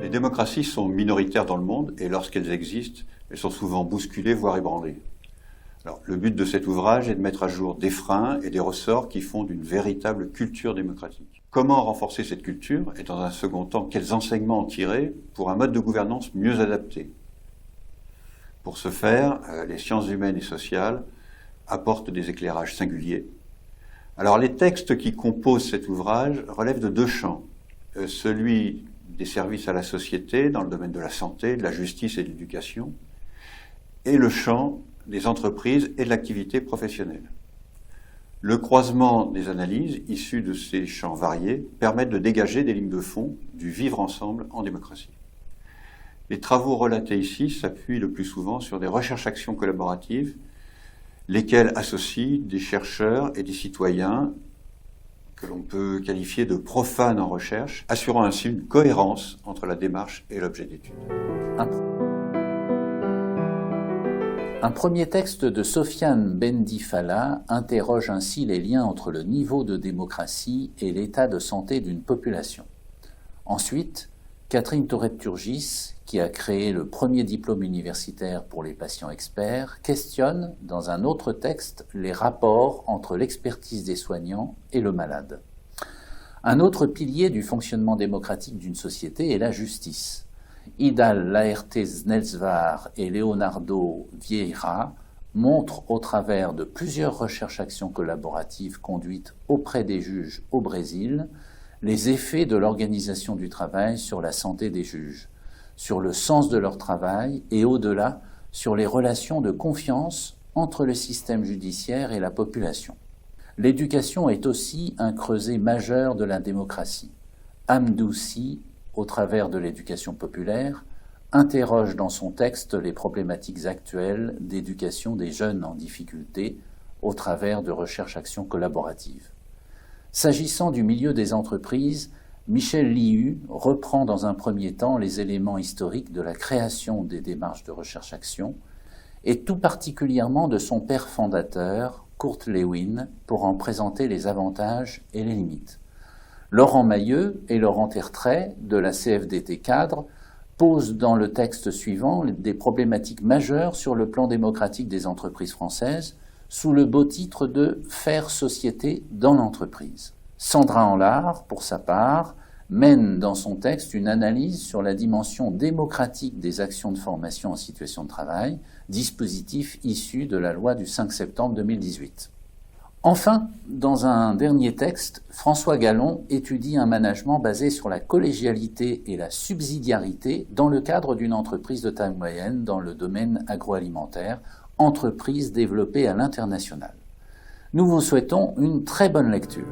Les démocraties sont minoritaires dans le monde et lorsqu'elles existent, elles sont souvent bousculées, voire ébranlées. Alors, le but de cet ouvrage est de mettre à jour des freins et des ressorts qui font d'une véritable culture démocratique. Comment renforcer cette culture et dans un second temps, quels enseignements en tirer pour un mode de gouvernance mieux adapté? Pour ce faire, les sciences humaines et sociales apportent des éclairages singuliers. Alors, les textes qui composent cet ouvrage relèvent de deux champs. Celui des services à la société dans le domaine de la santé, de la justice et de l'éducation, et le champ des entreprises et de l'activité professionnelle. Le croisement des analyses issues de ces champs variés permettent de dégager des lignes de fond du vivre ensemble en démocratie. Les travaux relatés ici s'appuient le plus souvent sur des recherches-actions collaboratives, lesquelles associent des chercheurs et des citoyens que l'on peut qualifier de profanes en recherche, assurant ainsi une cohérence entre la démarche et l'objet d'étude. Un premier texte de Sofiane Bendifalla interroge ainsi les liens entre le niveau de démocratie et l'état de santé d'une population. Ensuite, Catherine Tourette-Turgis, qui a créé le premier diplôme universitaire pour les patients experts, questionne dans un autre texte les rapports entre l'expertise des soignants et le malade. Un autre pilier du fonctionnement démocratique d'une société est la justice. Idal Laerte-Snelsvar et Leonardo Vieira montrent au travers de plusieurs recherches-actions collaboratives conduites auprès des juges au Brésil les effets de l'organisation du travail sur la santé des juges, sur le sens de leur travail et au-delà sur les relations de confiance entre le système judiciaire et la population. L'éducation est aussi un creuset majeur de la démocratie. Amdoussi, au travers de l'éducation populaire, interroge dans son texte les problématiques actuelles d'éducation des jeunes en difficulté au travers de recherches-actions collaboratives. S'agissant du milieu des entreprises, Michel Liu reprend dans un premier temps les éléments historiques de la création des démarches de recherche-action et tout particulièrement de son père fondateur, Kurt Lewin, pour en présenter les avantages et les limites. Laurent Mailleux et Laurent Tertrais, de la CFDT Cadre, posent dans le texte suivant des problématiques majeures sur le plan démocratique des entreprises françaises, sous le beau titre de « Faire société dans l'entreprise ». Sandra Anlard, pour sa part, mène dans son texte une analyse sur la dimension démocratique des actions de formation en situation de travail, dispositif issu de la loi du 5 septembre 2018. Enfin, dans un dernier texte, François Gallon étudie un management basé sur la collégialité et la subsidiarité dans le cadre d'une entreprise de taille moyenne dans le domaine agroalimentaire, entreprise développée à l'international. Nous vous souhaitons une très bonne lecture.